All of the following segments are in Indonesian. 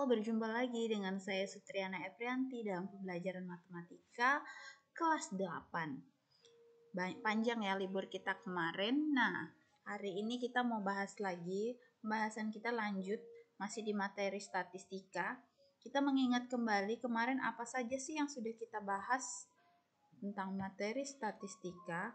Halo, berjumpa lagi dengan saya Sutriana Eprianti dalam pembelajaran matematika kelas 8. Panjang ya libur kita kemarin. Nah, hari ini kita mau bahas lagi. Pembahasan kita lanjut, masih di materi statistika. Kita mengingat kembali kemarin apa saja sih yang sudah kita bahas tentang materi statistika.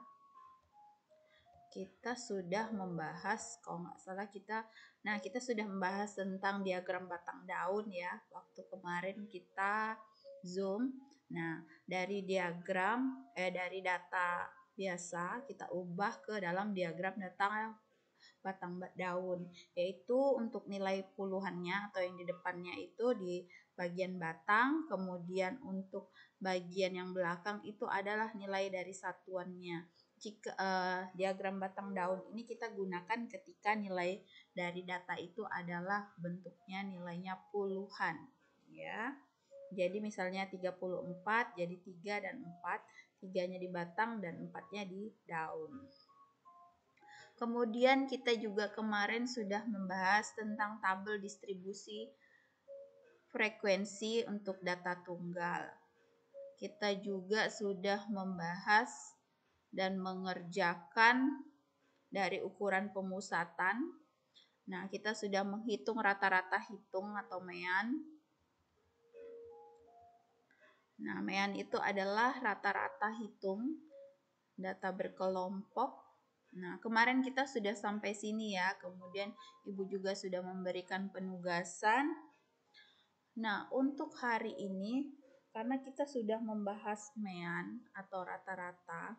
Kita sudah membahas, kalau nggak salah kita sudah membahas tentang diagram batang daun ya, waktu kemarin kita Zoom. Nah, dari dari data biasa kita ubah ke dalam diagram batang daun, yaitu untuk nilai puluhannya atau yang di depannya itu di bagian batang, kemudian untuk bagian yang belakang itu adalah nilai dari satuannya. Jika diagram batang daun ini kita gunakan ketika nilai dari data itu adalah bentuknya nilainya puluhan ya. Jadi misalnya 34 jadi 3 dan 4, 3-nya di batang dan 4-nya di daun. Kemudian kita juga kemarin sudah membahas tentang tabel distribusi frekuensi untuk data tunggal. Kita juga sudah membahas dan mengerjakan dari ukuran pemusatan. Nah, kita sudah menghitung rata-rata hitung atau mean. Nah, mean itu adalah rata-rata hitung data berkelompok. Nah, kemarin kita sudah sampai sini ya. Kemudian Ibu juga sudah memberikan penugasan. Nah, untuk hari ini karena kita sudah membahas mean atau rata-rata,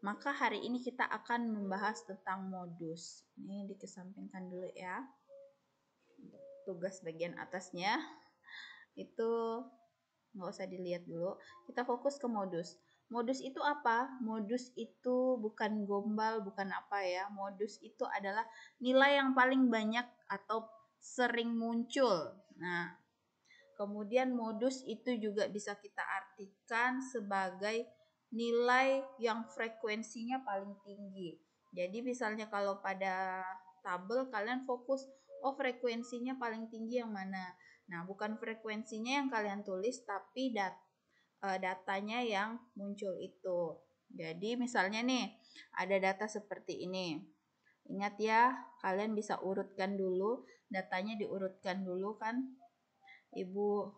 maka hari ini kita akan membahas tentang modus. Ini dikesampingkan dulu ya. Tugas bagian atasnya itu nggak usah dilihat dulu. Kita fokus ke modus. Modus itu apa? Modus itu bukan gombal, bukan apa ya. Modus itu adalah nilai yang paling banyak atau sering muncul. Nah, kemudian modus itu juga bisa kita artikan sebagai nilai yang frekuensinya paling tinggi. Jadi misalnya kalau pada tabel kalian fokus, frekuensinya paling tinggi yang mana. Nah, bukan frekuensinya yang kalian tulis, tapi datanya yang muncul itu. Jadi misalnya nih, ada data seperti ini. Ingat ya, kalian bisa urutkan dulu, datanya diurutkan dulu kan. Ibu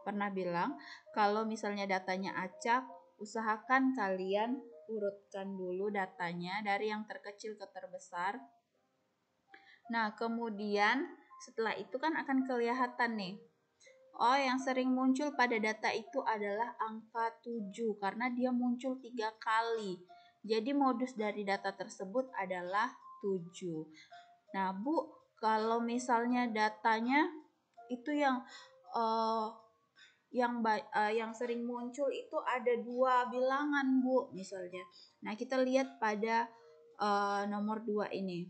pernah bilang, kalau misalnya datanya acak, usahakan kalian urutkan dulu datanya dari yang terkecil ke terbesar. Nah, kemudian setelah itu kan akan kelihatan nih. Oh, yang sering muncul pada data itu adalah angka 7 karena dia muncul 3 kali. Jadi modus dari data tersebut adalah 7. Nah, Bu, kalau misalnya datanya itu yang sering muncul itu ada 2 bilangan, Bu, misalnya. Nah, kita lihat pada nomor 2 ini.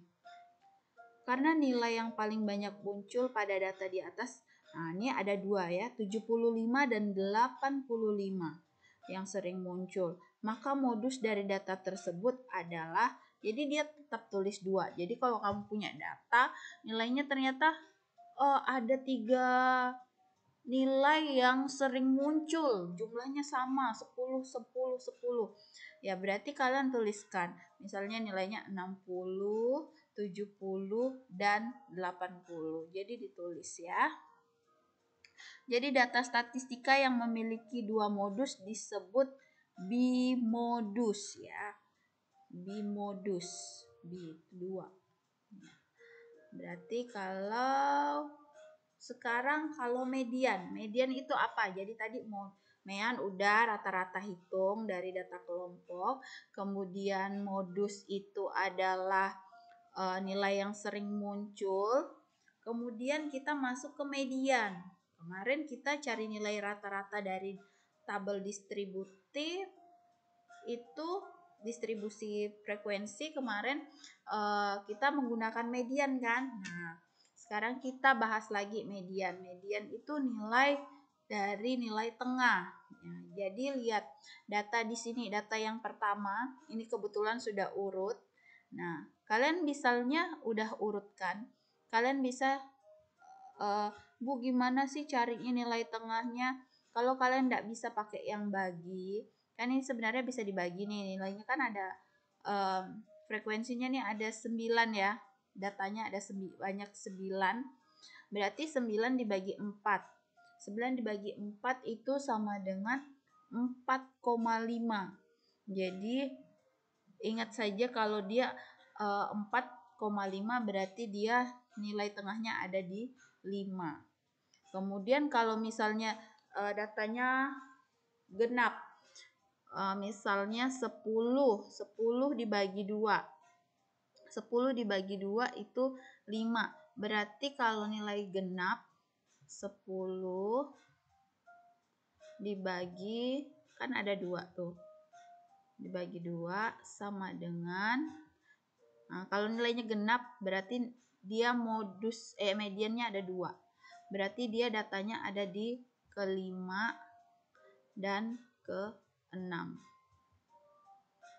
Karena nilai yang paling banyak muncul pada data di atas, nah ini ada 2 ya, 75 dan 85 yang sering muncul. Maka modus dari data tersebut adalah, jadi dia tetap tulis 2. Jadi kalau kamu punya data, nilainya ternyata ada 3 nilai yang sering muncul, jumlahnya sama, 10, 10, 10. Ya, berarti kalian tuliskan, misalnya nilainya 60, 70, dan 80. Jadi ditulis ya. Jadi data statistika yang memiliki 2 modus disebut bimodus ya. Bimodus, B2. Berarti sekarang kalau median itu apa? Jadi tadi mean udah rata-rata hitung dari data kelompok. Kemudian modus itu adalah nilai yang sering muncul. Kemudian kita masuk ke median. Kemarin kita cari nilai rata-rata dari tabel distributif itu distribusi frekuensi kemarin kita menggunakan median kan. Nah, sekarang kita bahas lagi median. Median itu nilai dari nilai tengah. Ya, jadi lihat data di sini, data yang pertama ini kebetulan sudah urut. Nah, kalian misalnya udah urutkan, kalian bisa Bu gimana sih carinya nilai tengahnya? Kalau kalian tidak bisa pakai yang bagi, kan ini sebenarnya bisa dibagi nih, nilainya kan ada frekuensinya nih ada 9 ya, datanya ada banyak 9, berarti 9 dibagi 4. 9 dibagi 4 itu sama dengan 4,5. Jadi ingat saja kalau dia 4,5 berarti dia nilai tengahnya ada di 5. Kemudian kalau misalnya datanya genap, misalnya 10 dibagi 2. 10 dibagi 2 itu 5. Berarti kalau nilai genap 10 dibagi, kan ada 2 tuh. Dibagi 2 sama dengan, nah, kalau nilainya genap berarti dia mediannya ada 2. Berarti dia datanya ada di ke-5 dan ke-6.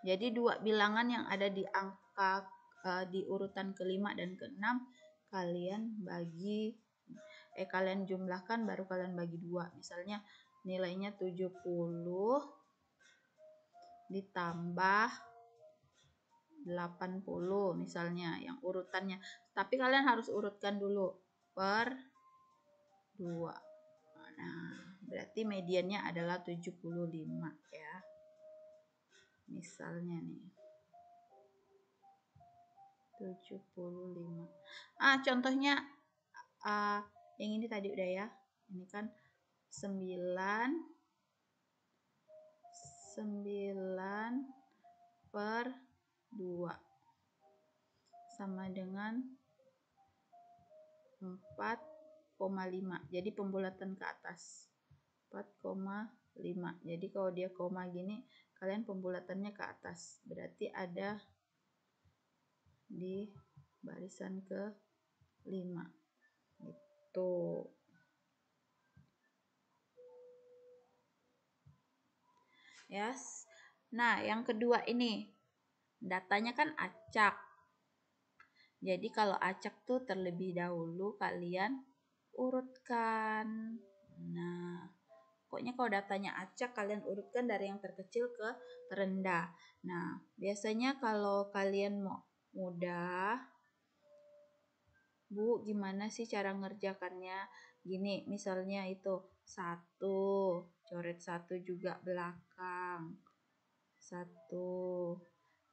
Jadi dua bilangan yang ada di angka di urutan ke-5 dan ke-6 kalian jumlahkan baru kalian bagi 2. Misalnya nilainya 70 ditambah 80 misalnya yang urutannya. Tapi kalian harus urutkan dulu per 2. Nah, berarti mediannya adalah 75 ya. Misalnya nih. 75. Contohnya yang ini tadi udah ya. Ini kan 9 per 2 sama dengan 4,5. Jadi pembulatan ke atas 4,5. Jadi kalau dia koma gini, kalian pembulatannya ke atas. Berarti ada di barisan ke-5. Gitu. Yes. Nah, yang kedua ini datanya kan acak. Jadi kalau acak tuh terlebih dahulu kalian urutkan. Nah, pokoknya kalau datanya acak kalian urutkan dari yang terkecil ke terendah. Nah, biasanya kalau kalian mau mudah, Bu, gimana sih cara ngerjakannya? Gini, misalnya itu 1, coret 1 juga belakang. 1,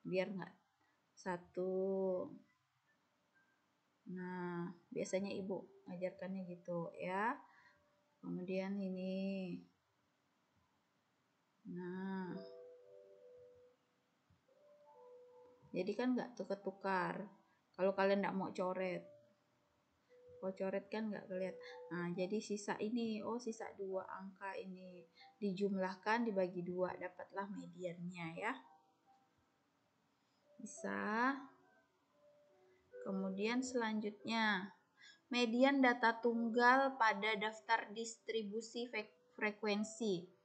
biar nggak 1. Nah, biasanya ibu ngajarkannya gitu ya. Kemudian ini. Nah, jadi kan nggak tukar-tukar. Kalau kalian nggak mau coret. Kalau coret kan nggak kelihatan. Nah, jadi sisa ini, sisa 2 angka ini. Dijumlahkan, dibagi 2, dapatlah mediannya ya. Bisa. Kemudian selanjutnya, median data tunggal pada daftar distribusi frekuensi.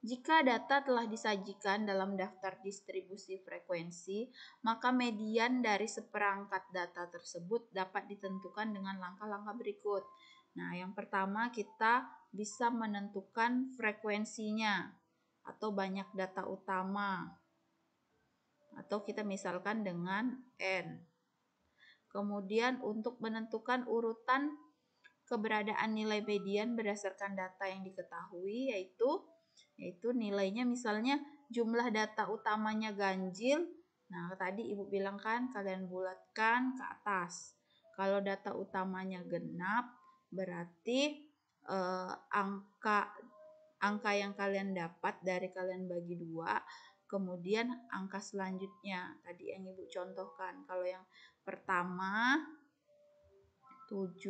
Jika data telah disajikan dalam daftar distribusi frekuensi, maka median dari seperangkat data tersebut dapat ditentukan dengan langkah-langkah berikut. Nah, yang pertama kita bisa menentukan frekuensinya atau banyak data utama. Atau kita misalkan dengan N. Kemudian untuk menentukan urutan keberadaan nilai median berdasarkan data yang diketahui yaitu nilainya misalnya jumlah data utamanya ganjil. Nah, tadi Ibu bilang kan kalian bulatkan ke atas. Kalau data utamanya genap berarti angka yang kalian dapat dari kalian bagi 2. Kemudian angka selanjutnya tadi yang Ibu contohkan. Kalau yang pertama 7,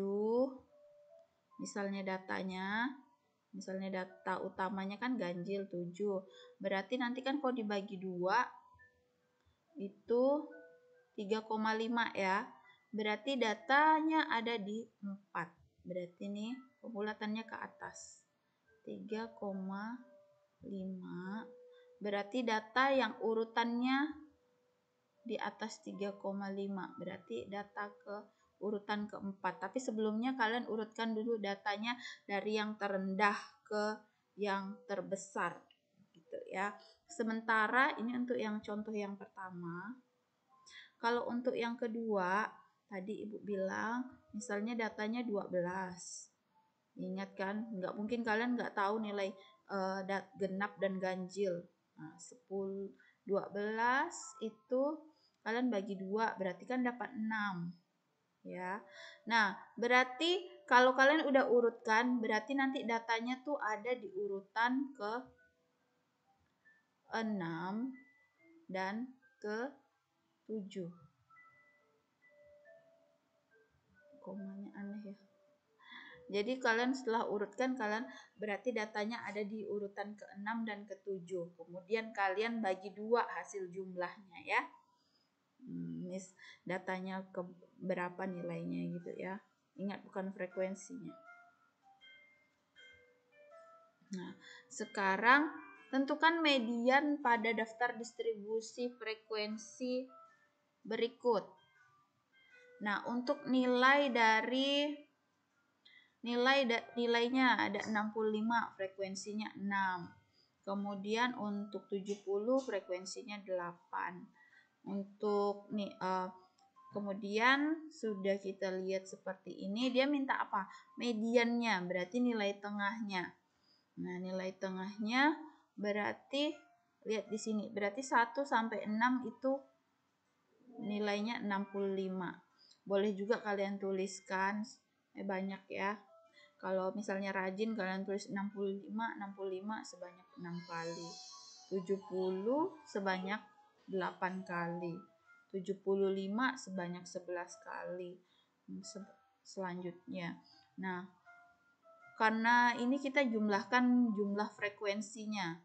misalnya data utamanya kan ganjil 7. Berarti nanti kan kalau dibagi 2 itu 3,5 ya. Berarti datanya ada di 4. Berarti nih pembulatannya ke atas. 3,5. Berarti data yang urutannya di atas 3,5. Berarti data ke urutan keempat. Tapi sebelumnya kalian urutkan dulu datanya dari yang terendah ke yang terbesar gitu ya. Sementara ini untuk yang contoh yang pertama. Kalau untuk yang kedua, tadi Ibu bilang misalnya datanya 12. Ingat kan, nggak mungkin kalian nggak tahu nilai genap dan ganjil. Nah, 12 itu kalian bagi 2, berarti kan dapat 6. Ya. Nah, berarti kalau kalian udah urutkan, berarti nanti datanya tuh ada di urutan ke 6 dan ke 7. Komanya aneh ya. Jadi kalian setelah urutkan, kalian berarti datanya ada di urutan ke-6 dan ke-7. Kemudian kalian bagi 2 hasil jumlahnya ya. Datanya ke berapa nilainya gitu ya. Ingat bukan frekuensinya. Nah, sekarang tentukan median pada daftar distribusi frekuensi berikut. Nah, untuk nilainya ada 65, frekuensinya 6. Kemudian untuk 70 frekuensinya 8. Untuk kemudian sudah kita lihat seperti ini, dia minta apa? Mediannya, berarti nilai tengahnya. Nah, nilai tengahnya berarti lihat di sini, berarti 1 sampai 6 itu nilainya 65. Boleh juga kalian tuliskan banyak ya. Kalau misalnya rajin kalian tulis 65 sebanyak 6 kali. 70 sebanyak 8 kali. 75 sebanyak 11 kali. Selanjutnya. Nah, karena ini kita jumlahkan jumlah frekuensinya.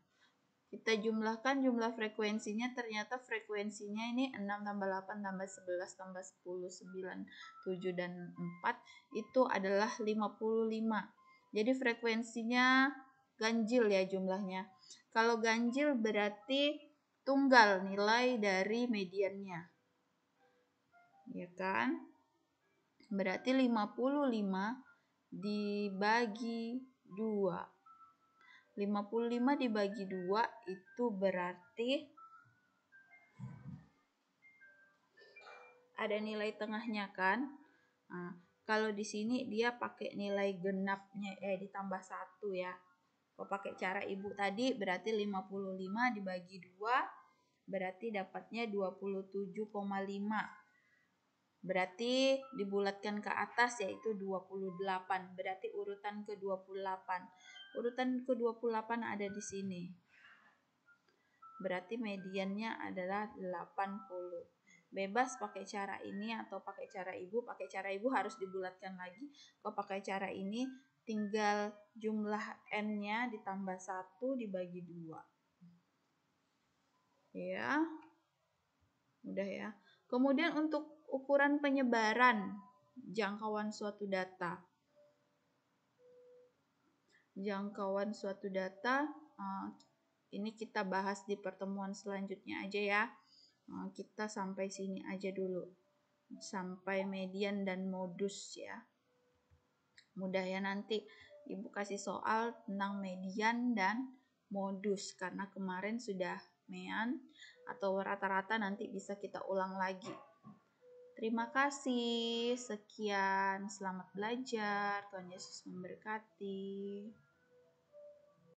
Kita jumlahkan jumlah frekuensinya, ternyata frekuensinya ini 6 tambah 8 tambah 11 tambah 10, 9, 7, dan 4 itu adalah 55. Jadi frekuensinya ganjil ya jumlahnya. Kalau ganjil berarti tunggal nilai dari mediannya. Ya kan? Berarti 55 dibagi 2. 55 dibagi 2 itu berarti ada nilai tengahnya kan. Nah, kalau di sini dia pakai nilai genapnya ditambah 1 ya. Kalau pakai cara Ibu tadi berarti 55 dibagi 2 berarti dapatnya 27,5. Berarti dibulatkan ke atas yaitu 28. Berarti urutan ke-28. Urutan ke-28 ada di sini. Berarti mediannya adalah 80. Bebas pakai cara ini atau pakai cara Ibu. Pakai cara Ibu harus dibulatkan lagi. Kalau pakai cara ini tinggal jumlah N-nya ditambah 1 dibagi 2. Ya. Udah ya. Kemudian untuk ukuran penyebaran jangkauan suatu data. Jangkauan suatu data ini kita bahas di pertemuan selanjutnya aja ya. Kita sampai sini aja dulu. Sampai median dan modus ya. Mudah ya, nanti Ibu kasih soal tentang median dan modus. Karena kemarin sudah mean atau rata-rata, nanti bisa kita ulang lagi. Terima kasih. Sekian. Selamat belajar. Tuhan Yesus memberkati.